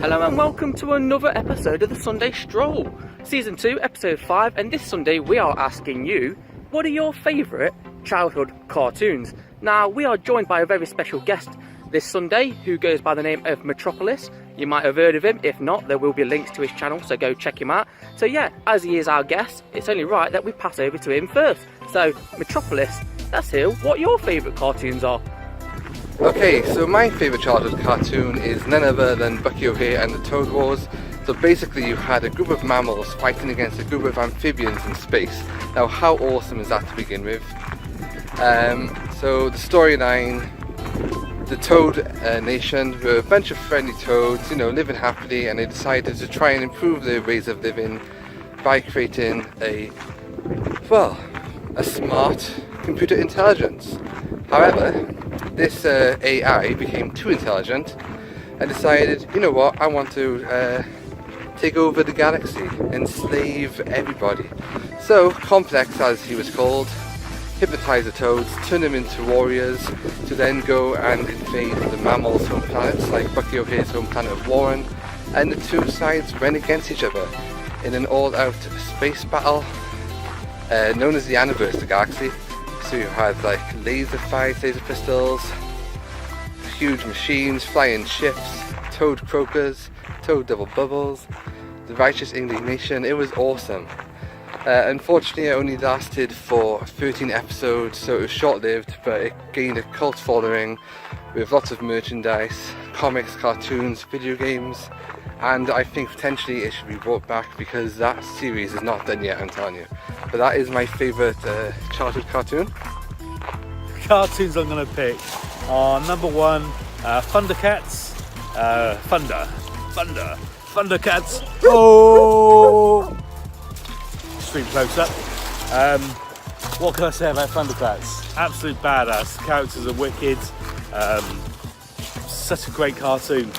Hello and welcome to another episode of the Sunday Stroll, Season 2, Episode 5, and this Sunday we are asking you, what are your favourite childhood cartoons? Now, we are joined by a very special guest this Sunday who goes by the name of Matropolis. You might have heard of him. If not, there will be links to his channel, so go check him out. So yeah, as he is our guest, it's only right that we pass over to him first. So, Matropolis, let's hear what your favourite cartoons are. Okay, so my favourite childhood cartoon is none other than Bucky O'Hare and the Toad Wars. So basically you had a group of mammals fighting against a group of amphibians in space. Now how awesome is that to begin with? So the storyline, the Toad Nation were a bunch of friendly toads, you know, living happily, and they decided to try and improve their ways of living by creating a smart computer intelligence. However, this AI became too intelligent and decided, you know what, I want to take over the galaxy, enslave everybody. So Complex, as he was called, hypnotized the toads, turned them into warriors to then go and invade the mammals' home planets like Bucky O'Hare's home planet of Warren, and the two sides went against each other in an all-out space battle known as the Anniversary of the Galaxy. So you had like laser fights, laser pistols, huge machines, flying ships, toad croakers, toad double bubbles, the righteous indignation. It was awesome. Unfortunately it only lasted for 13 episodes, so it was short-lived, but it gained a cult following with lots of merchandise, comics, cartoons, video games, and I think potentially it should be brought back because that series is not done yet, I'm telling you. But that is my favourite childhood cartoon. Cartoons I'm going to pick are number one, Thundercats, Thundercats. Oh! Stream close up. What can I say about Thundercats? Absolute badass. The characters are wicked. Such a great cartoon.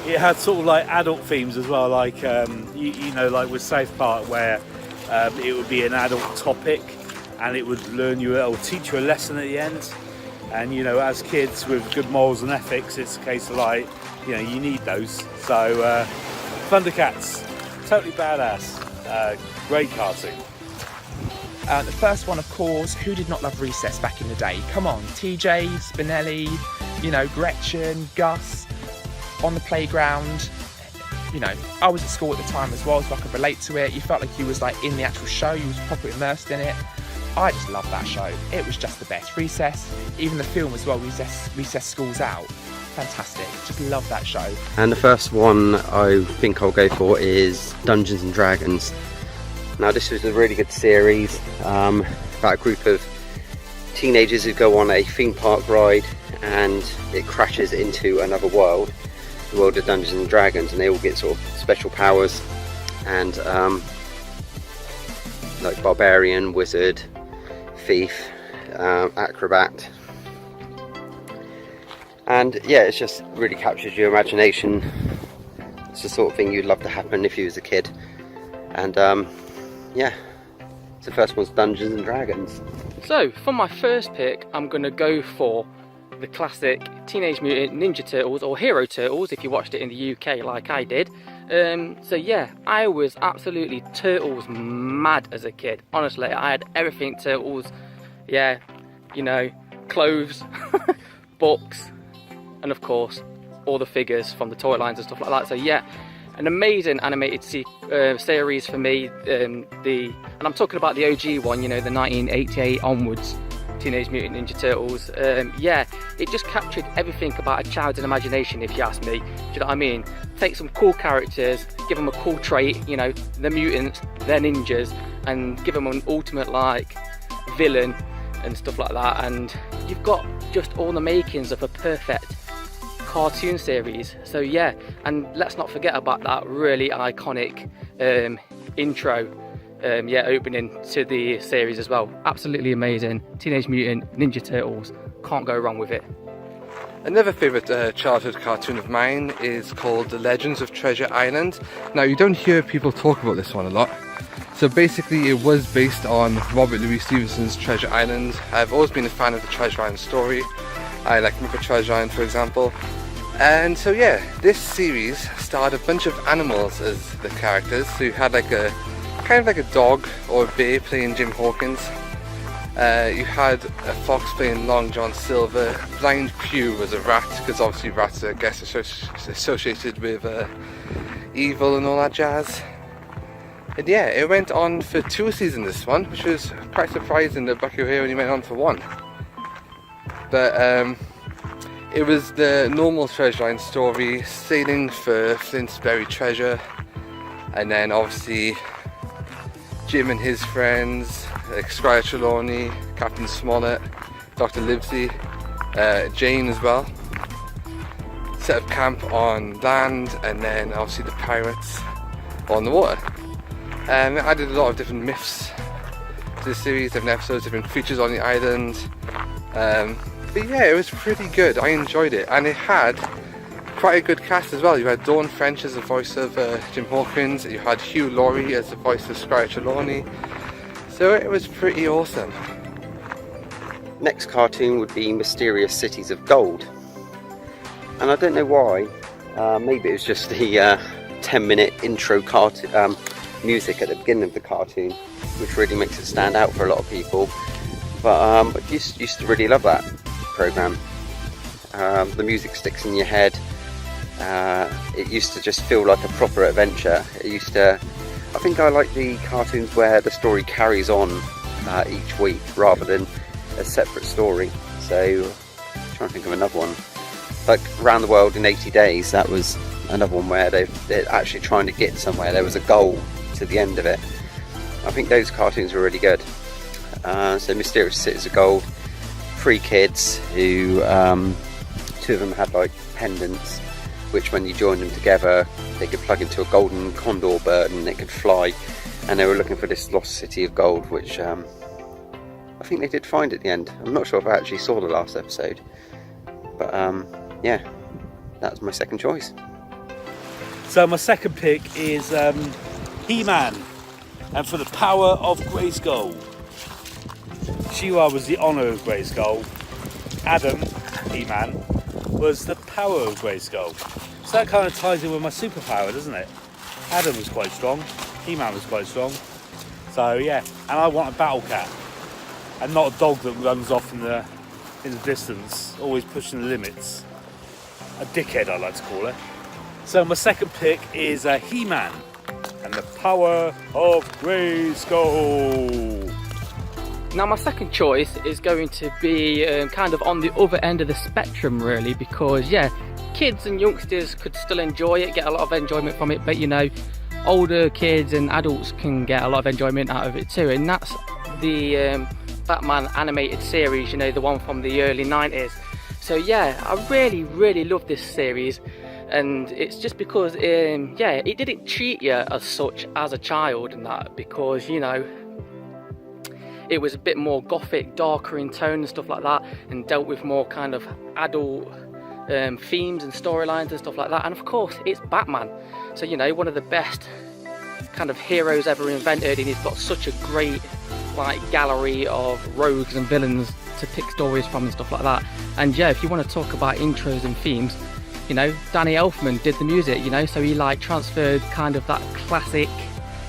It had sort of like adult themes as well, like you know, like with South Park, where it would be an adult topic and it would teach you a lesson at the end. And you know, as kids with good morals and ethics, it's a case of like, you know, you need those. So Thundercats, totally badass, great cartoon. The first one, of course, who did not love Recess back in the day? Come on, TJ, Spinelli, you know, Gretchen, Gus, on the playground. You know, I was at school at the time as well, so I could relate to it. You felt like you was like in the actual show, you was properly immersed in it. I just loved that show. It was just the best. Recess, even the film as well, Recess School's Out. Fantastic. Just love that show. And the first one I think I'll go for is Dungeons and Dragons. Now this was a really good series about a group of teenagers who go on a theme park ride and it crashes into another world, the world of Dungeons and Dragons, and they all get sort of special powers, and like barbarian, wizard, thief, acrobat, and yeah, it just really captures your imagination. It's the sort of thing you'd love to happen if you was a kid. And yeah, so the first one's Dungeons and Dragons. So, for my first pick, I'm going to go for the classic Teenage Mutant Ninja Turtles, or Hero Turtles if you watched it in the UK like I did. So yeah, I was absolutely Turtles mad as a kid. Honestly, I had everything Turtles. Yeah, you know, clothes, books, and of course all the figures from the toy lines and stuff like that. So yeah, an amazing animated series for me. And I'm talking about the OG one, you know, the 1988 onwards Teenage Mutant Ninja Turtles. Yeah, it just captured everything about a child's imagination, if you ask me. Do you know what I mean? Take some cool characters, give them a cool trait, you know, the mutants, they're ninjas, and give them an ultimate like villain and stuff like that, and you've got just all the makings of a perfect cartoon series. So yeah, and let's not forget about that really iconic intro, opening to the series as well. Absolutely amazing. Teenage Mutant Ninja Turtles, can't go wrong with it. Another favourite childhood cartoon of mine is called The Legends of Treasure Island. Now you don't hear people talk about this one a lot. So basically it was based on Robert Louis Stevenson's Treasure Island. I've always been a fan of the Treasure Island story. I like Muppet Treasure Island, for example. And so yeah, this series starred a bunch of animals as the characters. So you had like a kind of like a dog or a bear playing Jim Hawkins. You had a fox playing Long John Silver. Blind Pew was a rat, because obviously rats are, I guess, associated with evil and all that jazz. And yeah, it went on for 2 seasons, this one, which was quite surprising that Bucky O'Hare only went on for 1. But it was the normal treasure line story, sailing for Flint's buried treasure, and then obviously Jim and his friends, like Squire Trelawney, Captain Smollett, Dr. Livesey, Jane as well, set up camp on land, and then obviously the pirates on the water. It added a lot of different myths to the series, different episodes, different creatures on the island. But yeah, it was pretty good. I enjoyed it, and it had quite a good cast as well. You had Dawn French as the voice of Jim Hawkins, you had Hugh Laurie as the voice of Squire Trelawney, so it was pretty awesome. Next cartoon would be Mysterious Cities of Gold, and I don't know why, maybe it was just the 10-minute intro cartoon music at the beginning of the cartoon, which really makes it stand out for a lot of people, but I used to really love that program. The music sticks in your head. It used to just feel like a proper adventure. I think I like the cartoons where the story carries on each week rather than a separate story. So I'm trying to think of another one, like Around the World in 80 Days. That was another one where they're actually trying to get somewhere. There was a goal to the end of it. I think those cartoons were really good. So Mysterious Cities of Gold, 3 kids who 2 of them had like pendants, which when you joined them together they could plug into a golden condor bird and it could fly, and they were looking for this lost city of gold, which I think they did find at the end. I'm not sure if I actually saw the last episode, but yeah, that was my second choice. So my second pick is He-Man, and for the power of Grayskull. She-Ra was the honour of Grayskull. Adam, He-Man, was the power of Grayskull. So that kind of ties in with my superpower, doesn't it? Adam was quite strong, He-Man was quite strong. So yeah, and I want a battle cat, and not a dog that runs off in the distance, always pushing the limits. A dickhead, I like to call her. So my second pick is He-Man and the power of Grayskull. Now my second choice is going to be kind of on the other end of the spectrum really, because yeah, kids and youngsters could still enjoy it, get a lot of enjoyment from it, but you know, older kids and adults can get a lot of enjoyment out of it too, and that's the Batman animated series, you know, the one from the early 90s. So yeah, I really love this series, and it's just because yeah, it didn't treat you as such as a child and that, because you know, it was a bit more gothic, darker in tone and stuff like that, and dealt with more kind of adult themes and storylines and stuff like that. And of course, it's Batman, so you know, one of the best kind of heroes ever invented, and he's got such a great like gallery of rogues and villains to pick stories from and stuff like that. And yeah, if you want to talk about intros and themes, you know, Danny Elfman did the music, you know, so he like transferred kind of that classic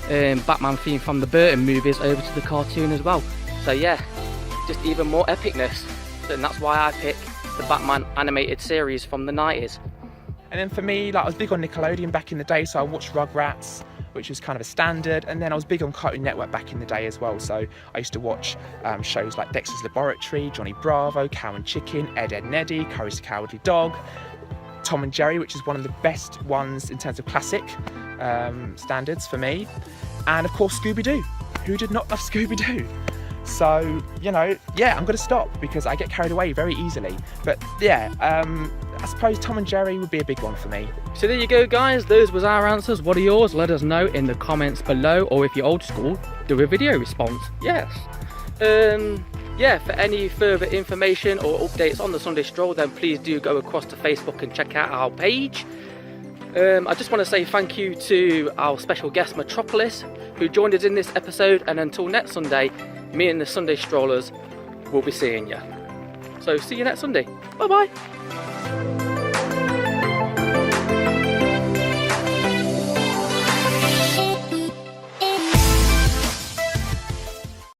Batman theme from the Burton movies over to the cartoon as well. So yeah, just even more epicness, and that's why I picked the Batman animated series from the 90s. And then for me, like I was big on Nickelodeon back in the day, so I watched Rugrats, which was kind of a standard, and then I was big on Cartoon Network back in the day as well, so I used to watch shows like Dexter's Laboratory, Johnny Bravo, Cow and Chicken, Ed, Ed and Eddie, Courage the Cowardly Dog, Tom and Jerry, which is one of the best ones in terms of classic standards for me, and of course Scooby-Doo. Who did not love Scooby-Doo? So, you know, yeah, I'm going to stop because I get carried away very easily. But yeah, I suppose Tom and Jerry would be a big one for me. So there you go guys, those was our answers. What are yours? Let us know in the comments below, or if you're old school, do a video response. Yes. Yeah, for any further information or updates on the Sunday Stroll, then please do go across to Facebook and check out our page. I just want to say thank you to our special guest Matropolis, who joined us in this episode, and until next Sunday, me and the Sunday Strollers will be seeing you. So see you next Sunday. Bye bye.